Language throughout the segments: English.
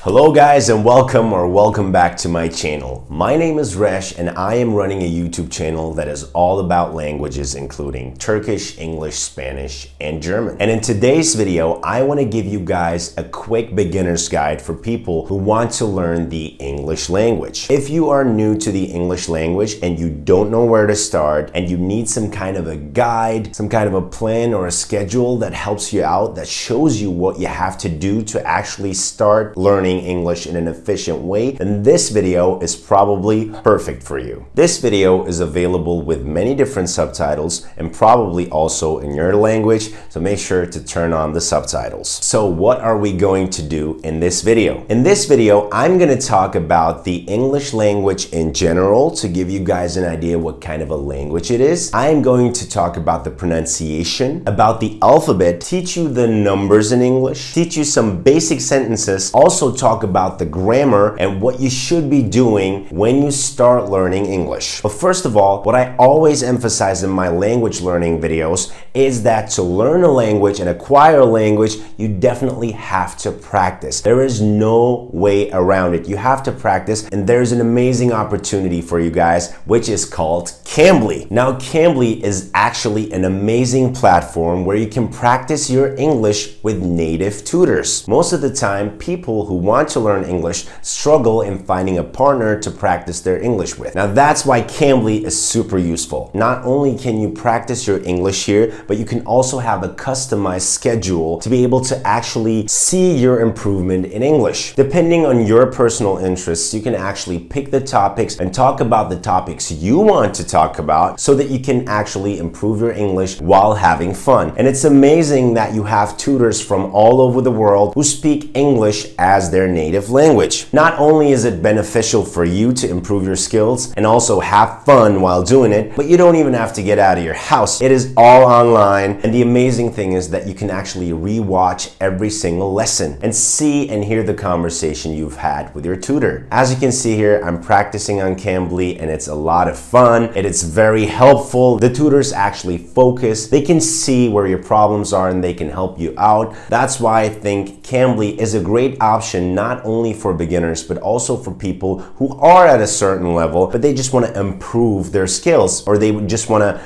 Hello guys and welcome back to my channel. My name is Resh and I am running a YouTube channel that is all about languages including Turkish, English, Spanish, and German. And in today's video, I want to give you guys a quick beginner's guide for people who want to learn the English language. If you are new to the English language and you don't know where to start and you need some kind of a guide, some kind of a plan or a schedule that helps you out, that shows you what you have to do to actually start learning English in an efficient way, then this video is probably perfect for you. This video is available with many different subtitles and probably also in your language, so make sure to turn on the subtitles. So what are we going to do in this video? In this video, I'm going to talk about the English language in general to give you guys an idea what kind of a language it is. I am going to talk about the pronunciation, about the alphabet, teach you the numbers in English, teach you some basic sentences, also talk about the grammar and what you should be doing when you start learning English. But first of all, what I always emphasize in my language learning videos is that to learn a language and acquire a language, you definitely have to practice. There is no way around it. You have to practice, and there's an amazing opportunity for you guys, which is called Cambly. Now, Cambly is actually an amazing platform where you can practice your English with native tutors. Most of the time, people who want to learn English struggle in finding a partner to practice their English with. Now that's why Cambly is super useful. Not only can you practice your English here, but you can also have a customized schedule to be able to actually see your improvement in English. Depending on your personal interests, you can actually pick the topics and talk about the topics you want to talk about so that you can actually improve your English while having fun. And it's amazing that you have tutors from all over the world who speak English as their native language. Not only is it beneficial for you to improve your skills and also have fun while doing it, but you don't even have to get out of your house. It is all online, and the amazing thing is that you can actually re-watch every single lesson and see and hear the conversation you've had with your tutor. As you can see here, I'm practicing on Cambly and it's a lot of fun. It is very helpful. The tutors actually focus. They can see where your problems are and they can help you out. That's why I think Cambly is a great option, not only for beginners, but also for people who are at a certain level, but they just want to improve their skills, or they would just want to,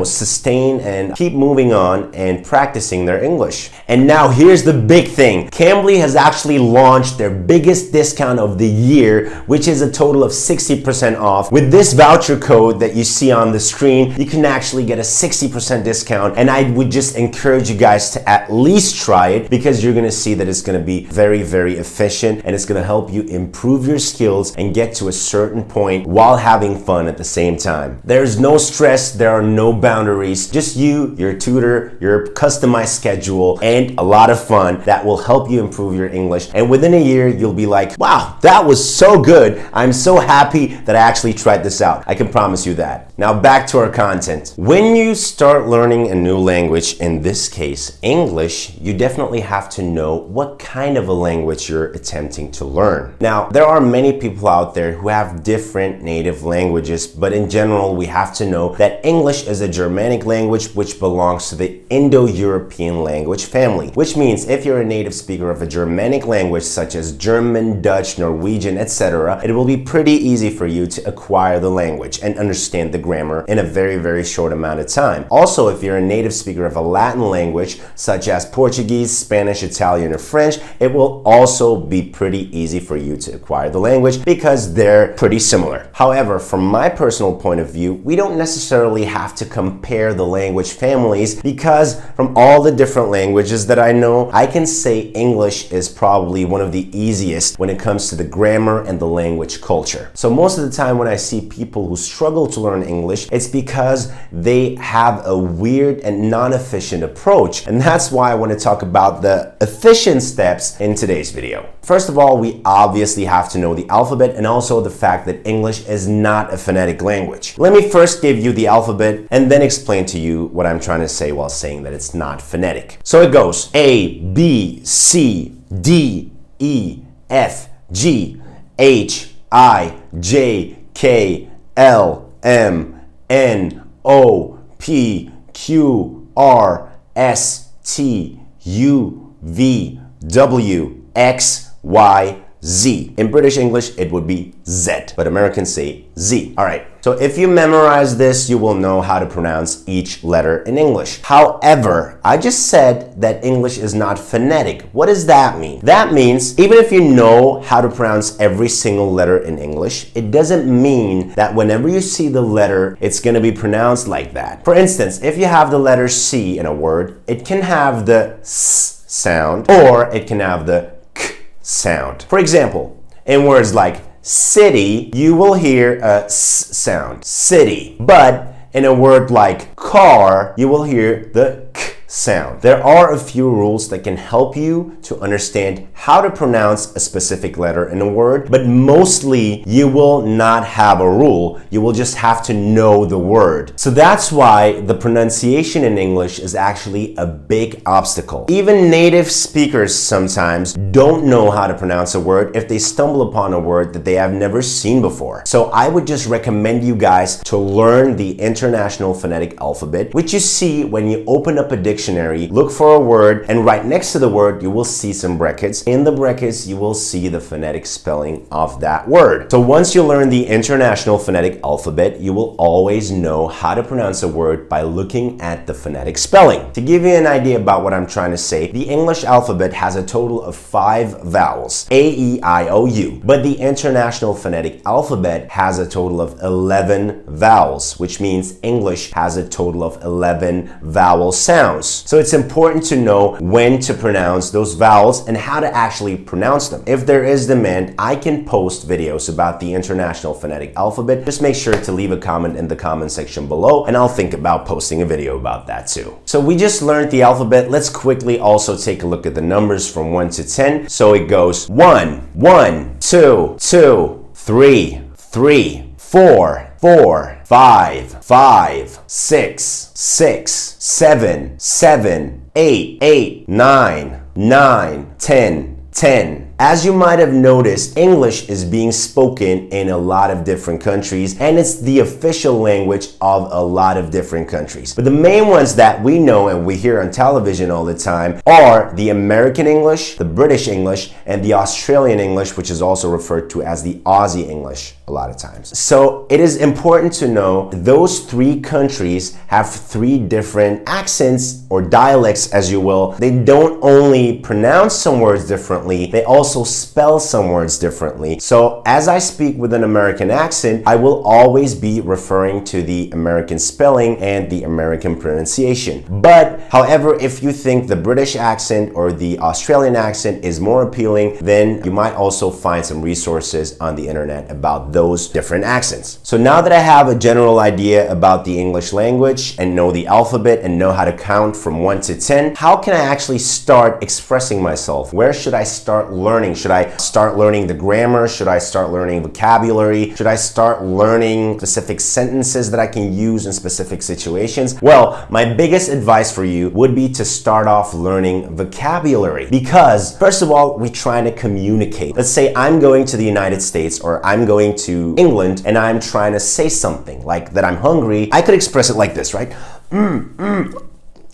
sustain and keep moving on and practicing their English. And now here's the big thing. Cambly has actually launched their biggest discount of the year, which is a total of 60% off. With this voucher code that you see on the screen, you can actually get a 60% discount, and I would just encourage you guys to at least try it, because you're going to see that it's going to be very, very efficient, and it's going to help you improve your skills and get to a certain point while having fun at the same time. There's no stress, there are no boundaries, just you, your tutor, your customized schedule, and a lot of fun that will help you improve your English. And within a year, you'll be like, wow, that was so good. I'm so happy that I actually tried this out. I can promise you that. Now back to our content. When you start learning a new language, in this case, English, you definitely have to know what kind of a language you're attempting to learn. Now, there are many people out there who have different native languages, but in general, we have to know that English is a Germanic language which belongs to the Indo-European language family, which means if you're a native speaker of a Germanic language such as German, Dutch, Norwegian, etc., it will be pretty easy for you to acquire the language and understand the grammar in a very, very short amount of time. Also, if you're a native speaker of a Latin language such as Portuguese, Spanish, Italian, or French, it will also be pretty easy for you to acquire the language because they're pretty similar. However, from my personal point of view, we don't necessarily have to compare the language families, because from all the different languages that I know, I can say English is probably one of the easiest when it comes to the grammar and the language culture. So most of the time when I see people who struggle to learn English, it's because they have a weird and non-efficient approach. And that's why I want to talk about the efficient steps in today's video. First of all, we obviously have to know the alphabet and also the fact that English is not a phonetic language. Let me first give you the alphabet and then explain to you what I'm trying to say while saying that it's not phonetic. So it goes A, B, C, D, E, F, G, H, I, J, K, L, M, N, O, P, Q, R, S, T, U, V, W, X, Y, Z. In British English, it would be Z, but Americans say Z. All right. So if you memorize this, you will know how to pronounce each letter in English. However, I just said that English is not phonetic. What does that mean? That means even if you know how to pronounce every single letter in English, it doesn't mean that whenever you see the letter, it's going to be pronounced like that. For instance, if you have the letter C in a word, it can have the S sound or it can have the K sound. For example, in words like city, you will hear a S sound, city. But in a word like car, you will hear the K sound. There are a few rules that can help you to understand how to pronounce a specific letter in a word, but mostly you will not have a rule. You will just have to know the word. So that's why the pronunciation in English is actually a big obstacle. Even native speakers sometimes don't know how to pronounce a word if they stumble upon a word that they have never seen before. So I would just recommend you guys to learn the International Phonetic Alphabet, which you see when you open up a dictionary. Look for a word, and right next to the word you will see some brackets. In the brackets you will see the phonetic spelling of that word. So once you learn the International Phonetic Alphabet, you will always know how to pronounce a word by looking at the phonetic spelling. To give you an idea about what I'm trying to say, the English alphabet has a total of 5 vowels, A, E, I, O, U, but the International Phonetic Alphabet has a total of 11 vowels, which means English has a total of 11 vowel sounds. So it's important to know when to pronounce those vowels and how to actually pronounce them. If there is demand, I can post videos about the International Phonetic Alphabet. Just make sure to leave a comment in the comment section below, and I'll think about posting a video about that too. So we just learned the alphabet. Let's quickly also take a look at the numbers from 1 to 10. So it goes 1, 1, 2, 2, 3, 3, 4, 4, 5, 5, 6, 6, 7, 7, 8, 8, 9, 9, 10, 10. As you might have noticed, English is being spoken in a lot of different countries, and it's the official language of a lot of different countries. But the main ones that we know and we hear on television all the time are the American English, the British English, and the Australian English, which is also referred to as the Aussie English a lot of times. So it is important to know those 3 countries have 3 different accents or dialects, as you will. They don't only pronounce some words differently, they also spell some words differently. So as I speak with an American accent, I will always be referring to the American spelling and the American pronunciation. But however, if you think the British accent or the Australian accent is more appealing, then you might also find some resources on the internet about those different accents. So now that I have a general idea about the English language and know the alphabet and know how to count from 1 to 10, how can I actually start expressing myself? Where should I start learning? Should I start learning the grammar? Should I start learning vocabulary? Should I start learning specific sentences that I can use in specific situations? Well, my biggest advice for you would be to start off learning vocabulary, because first of all, we're trying to communicate. Let's say I'm going to the United States or I'm going to England and I'm trying to say something like that I'm hungry. I could express it like this, right?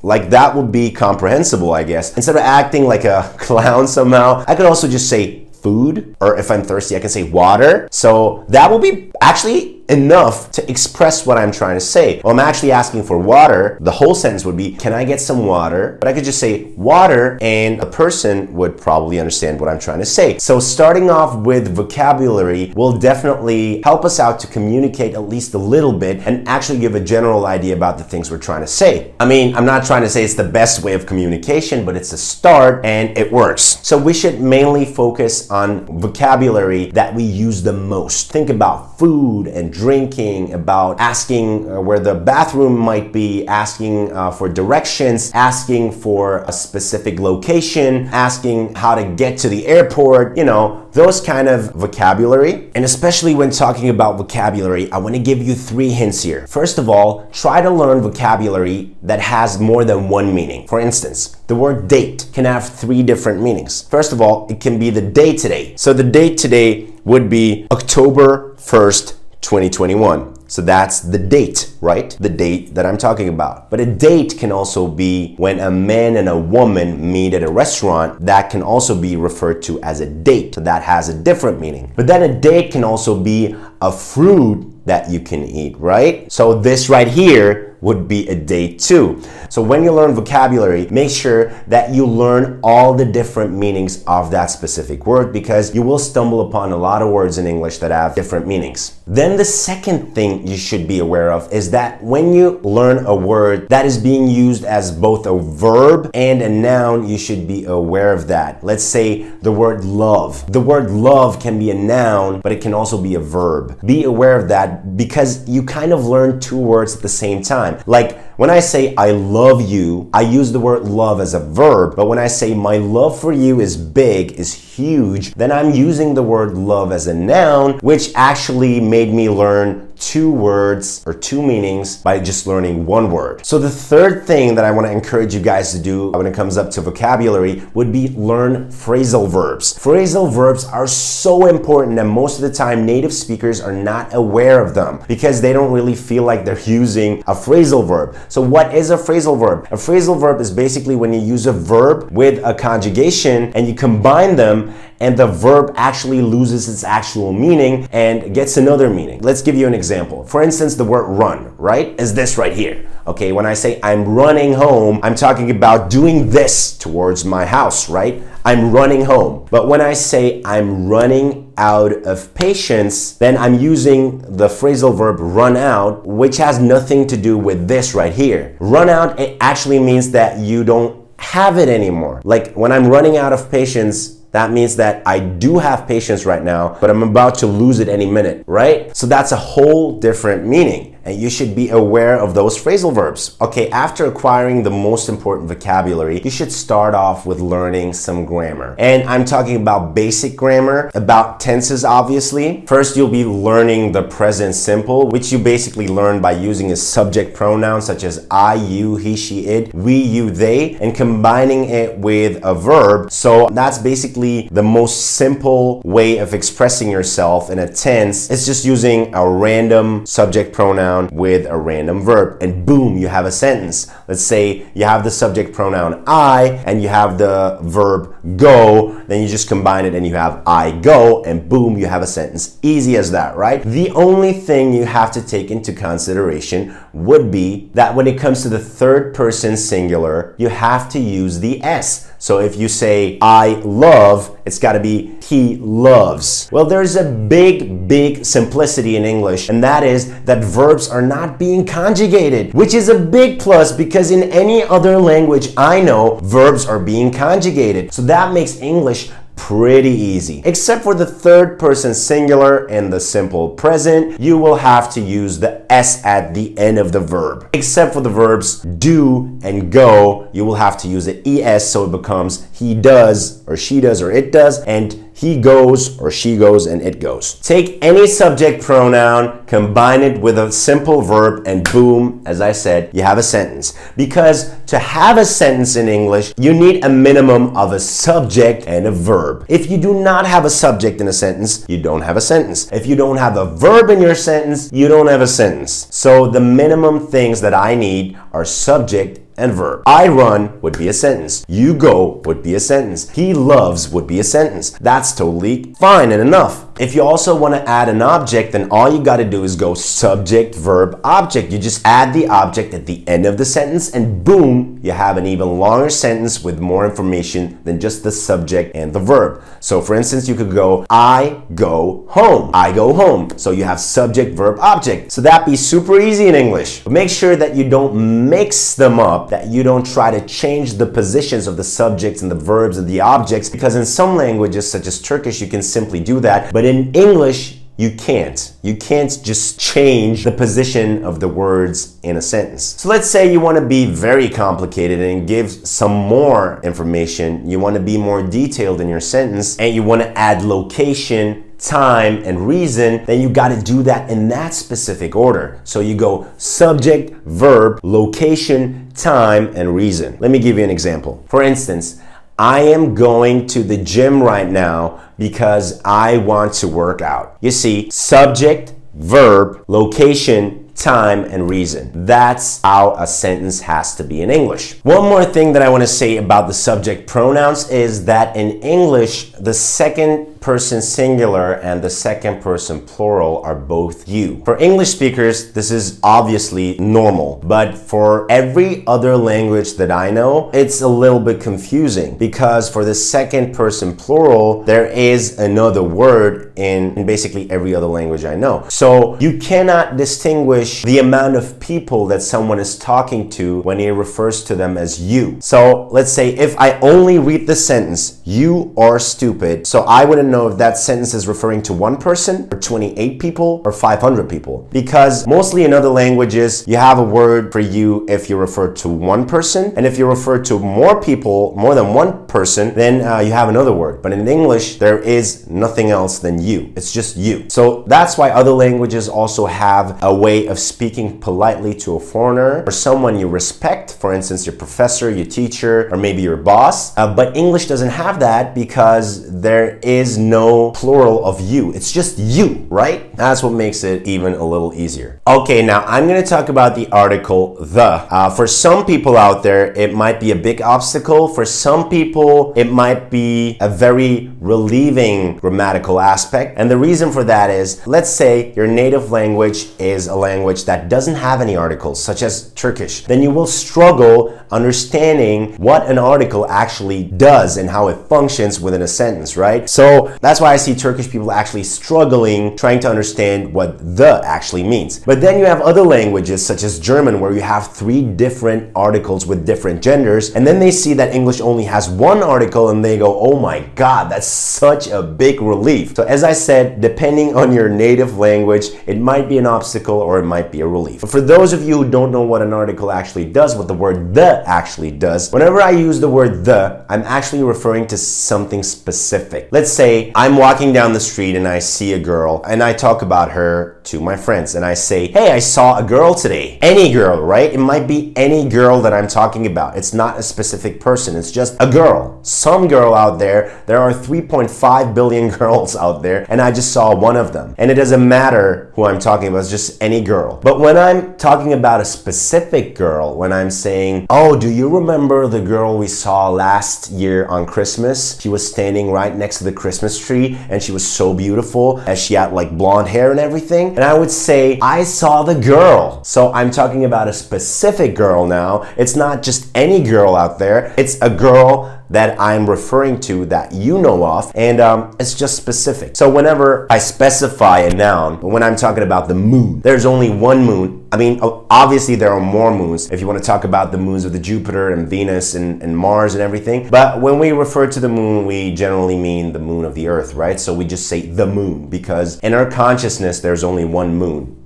Like that would be comprehensible, I guess. Instead of acting like a clown somehow, I could also just say food, or if I'm thirsty, I can say water. So that will be actually enough to express what I'm trying to say. Well, I'm actually asking for water. The whole sentence would be, can I get some water? But I could just say water, and a person would probably understand what I'm trying to say. So starting off with vocabulary will definitely help us out to communicate at least a little bit and actually give a general idea about the things we're trying to say. I mean, I'm not trying to say it's the best way of communication, but it's a start and it works. So we should mainly focus on vocabulary that we use the most. Think about food and drinking, about asking where the bathroom might be, asking for directions, asking for a specific location, asking how to get to the airport, you know, those kind of vocabulary. And especially when talking about vocabulary, I want to give you 3 hints here. First of all, try to learn vocabulary that has more than one meaning. For instance, the word date can have 3 different meanings. First of all, it can be the day today. So the date today would be October 1st, 2021. So that's the date, right? The date that I'm talking about. But a date can also be when a man and a woman meet at a restaurant. That can also be referred to as a date. So that has a different meaning. But then a date can also be a fruit that you can eat, right? So this right here would be a date too. So when you learn vocabulary, make sure that you learn all the different meanings of that specific word, because you will stumble upon a lot of words in English that have different meanings. Then the second thing you should be aware of is that when you learn a word that is being used as both a verb and a noun, you should be aware of that. Let's say the word love. The word love can be a noun, but it can also be a verb. Be aware of that, because you kind of learn two words at the same time. Like when I say I love you, I use the word love as a verb, but when I say my love for you is big, is huge, then I'm using the word love as a noun, which actually made me learn two words or two meanings by just learning one word. So the third thing that I want to encourage you guys to do when it comes up to vocabulary would be learn phrasal verbs. Phrasal verbs are so important, and most of the time native speakers are not aware of them because they don't really feel like they're using a phrasal verb. So what is a phrasal verb? A phrasal verb is basically when you use a verb with a conjugation and you combine them, and the verb actually loses its actual meaning and gets another meaning. Let's give you an example. For instance, the word run, right, is this right here. Okay, when I say I'm running home, I'm talking about doing this towards my house, right? I'm running home. But when I say I'm running out of patience, then I'm using the phrasal verb run out, which has nothing to do with this right here. Run out, it actually means that you don't have it anymore. Like when I'm running out of patience, that means that I do have patience right now, but I'm about to lose it any minute, right? So that's a whole different meaning. And you should be aware of those phrasal verbs. Okay, after acquiring the most important vocabulary, you should start off with learning some grammar. And I'm talking about basic grammar, about tenses obviously. First, you'll be learning the present simple, which you basically learn by using a subject pronoun such as I, you, he, she, it, we, you, they, and combining it with a verb. So that's basically the most simple way of expressing yourself in a tense. It's just using a random subject pronoun with a random verb, and boom, you have a sentence. Let's say you have the subject pronoun I and you have the verb go, then you just combine it and you have I go, and boom, you have a sentence. Easy as that, right? The only thing you have to take into consideration would be that when it comes to the third person singular, you have to use the S. So if you say I love, it's got to be he loves. Well, there's a big simplicity in English, and that is that verbs are not being conjugated, which is a big plus because in any other language I know, verbs are being conjugated. So that makes English pretty easy. Except for the third person singular and the simple present, you will have to use the S at the end of the verb. Except for the verbs do and go, you will have to use the ES, so it becomes he does or she does or it does, and he goes or she goes and it goes. Take any subject pronoun, combine it with a simple verb, and boom, as I said, you have a sentence. Because to have a sentence in English, you need a minimum of a subject and a verb. If you do not have a subject in a sentence, you don't have a sentence. If you don't have a verb in your sentence, you don't have a sentence. So the minimum things that I need are subject and verb. I run would be a sentence. You go would be a sentence. He loves would be a sentence. That's totally fine and enough. If you also want to add an object, then all you got to do is go subject, verb, object. You just add the object at the end of the sentence, and boom, you have an even longer sentence with more information than just the subject and the verb. So for instance, you could go, I go home. I go home. So you have subject, verb, object. So that'd be super easy in English. But make sure that you don't mix them up, that you don't try to change the positions of the subjects and the verbs and the objects, because in some languages, such as Turkish, you can simply do that. But in English, you can't. You can't just change the position of the words in a sentence. So let's say you want to be very complicated and give some more information. You want to be more detailed in your sentence, and you want to add location, time, and reason, then you got to do that in that specific order. So you go subject, verb, location, time, and reason. Let me give you an example. For instance, I am going to the gym right now because I want to work out. You see, subject, verb, location, time, and reason. That's how a sentence has to be in English. One more thing that I want to say about the subject pronouns is that in English, the second person singular and the second person plural are both you. For English speakers, this is obviously normal, but for every other language that I know, it's a little bit confusing because for the second person plural, there is another word in basically every other language I know. So you cannot distinguish the amount of people that someone is talking to when he refers to them as you. So let's say if I only read the sentence, you are stupid, so I wouldn't know if that sentence is referring to one person or 28 people or 500 people. Because mostly in other languages, you have a word for you if you refer to one person, and if you refer to more people, more than one person, then you have another word. But in English, there is nothing else than you. It's just you. So that's why other languages also have a way of speaking politely to a foreigner or someone you respect, for instance, your professor, your teacher, or maybe your boss. But English doesn't have that because there is no plural of you. It's just you, right? That's what makes it even a little easier. Okay, now I'm going to talk about the article the. For some people out there, it might be a big obstacle. For some people, it might be a very relieving grammatical aspect. And the reason for that is, let's say your native language is a language that doesn't have any articles, such as Turkish. Then you will struggle understanding what an article actually does and how it functions within a sentence, right? So that's why I see Turkish people actually struggling trying to understand what the actually means. But then you have other languages such as German where you have 3 different articles with different genders, and then they see that English only has 1 article and they go, oh my God, that's such a big relief. So as I said, depending on your native language, it might be an obstacle or it might be a relief. But for those of you who don't know what an article actually does, what the word the actually does, whenever I use the word the, I'm actually referring to something specific. Let's say I'm walking down the street and I see a girl and I talk about her to my friends and I say, hey, I saw a girl today. Any girl, right? It might be any girl that I'm talking about. It's not a specific person. It's just a girl. Some girl out there. There are 3.5 billion girls out there and I just saw one of them. And it doesn't matter who I'm talking about. It's just any girl. But when I'm talking about a specific girl, when I'm saying, oh, do you remember the girl we saw last year on Christmas? She was standing right next to the Christmas tree and she was so beautiful as she had like blonde hair and everything. And I would say, I saw the girl. So I'm talking about a specific girl now. It's not just any girl out there. It's a girl that I'm referring to that you know of, and it's just specific. So whenever I specify a noun, when I'm talking about the moon, there's only one moon. I mean, obviously there are more moons if you want to talk about the moons of the Jupiter and Venus and Mars and everything. But when we refer to the moon, we generally mean the moon of the Earth, right? So we just say the moon because in our consciousness, there's only one moon,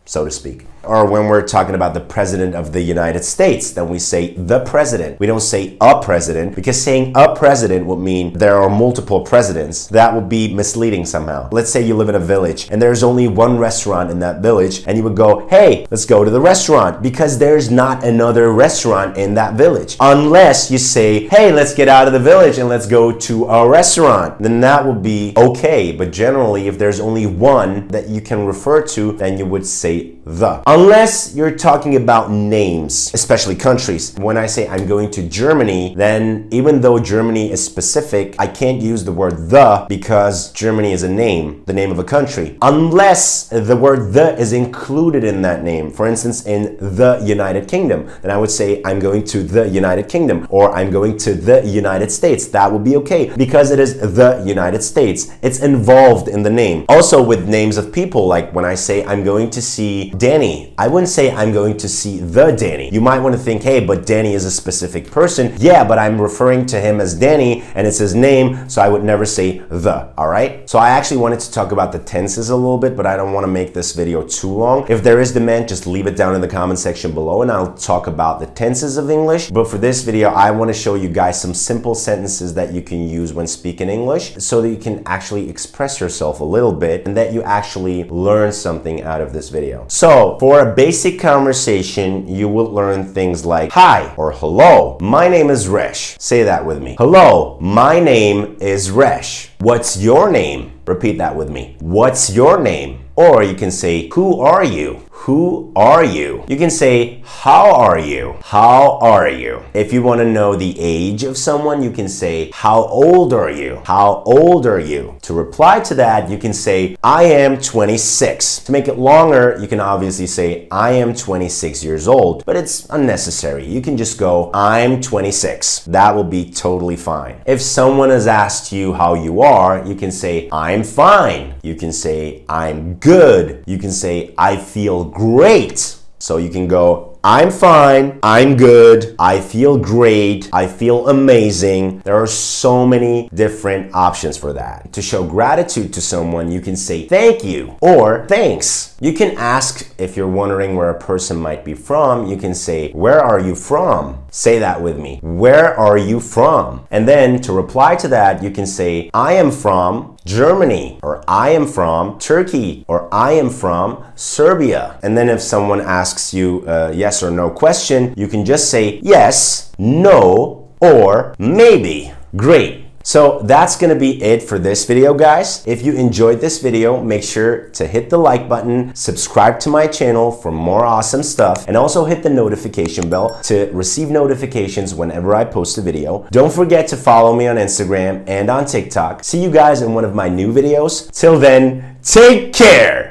so to speak. Or when we're talking about the president of the United States, then we say the president. We don't say a president because saying a president would mean there are multiple presidents. That would be misleading somehow. Let's say you live in a village and there's only one restaurant in that village and you would go, hey, let's go to the restaurant because there's not another restaurant in that village. Unless you say, hey, let's get out of the village and let's go to a restaurant. Then that would be okay. But generally, if there's only one that you can refer to, then you would say the. Unless you're talking about names, especially countries. When I say I'm going to Germany, then even though Germany is specific, I can't use the word the because Germany is a name, the name of a country. Unless the word the is included in that name. For instance, in the United Kingdom, then I would say I'm going to the United Kingdom or I'm going to the United States. That would be okay because it is the United States. It's involved in the name. Also with names of people, like when I say I'm going to see Danny, I wouldn't say I'm going to see the Danny. You might want to think, hey, but Danny is a specific person. Yeah, but I'm referring to him as Danny and it's his name, so I would never say the, all right? So I actually wanted to talk about the tenses a little bit, but I don't want to make this video too long. If there is demand, just leave it down in the comment section below and I'll talk about the tenses of English. But for this video, I want to show you guys some simple sentences that you can use when speaking English so that you can actually express yourself a little bit and that you actually learn something out of this video. So for a basic conversation, you will learn things like hi or hello. My name is Resh. Say that with me. Hello, my name is Resh. What's your name? Repeat that with me. What's your name? Or you can say, who are you? Who are you? You can say, how are you? How are you? If you want to know the age of someone, you can say, how old are you? How old are you? To reply to that, you can say, I am 26. To make it longer, you can obviously say, I am 26 years old, but it's unnecessary. You can just go, I'm 26. That will be totally fine. If someone has asked you how you are, you can say, I'm fine. You can say, I'm good. You can say, I feel great. So you can go, I'm fine, I'm good, I feel great, I feel amazing. There are so many different options for that. To show gratitude to someone, you can say thank you or thanks. You can ask if you're wondering where a person might be from, you can say, where are you from? Say that with me. Where are you from? And then to reply to that, you can say, I am from Germany, or I am from Turkey, or I am from Serbia. And then if someone asks you a yes or no question, you can just say yes, no, or maybe. Great. So that's gonna be it for this video, guys. If you enjoyed this video, make sure to hit the like button, subscribe to my channel for more awesome stuff, and also hit the notification bell to receive notifications whenever I post a video. Don't forget to follow me on Instagram and on TikTok. See you guys in one of my new videos. Till then, take care!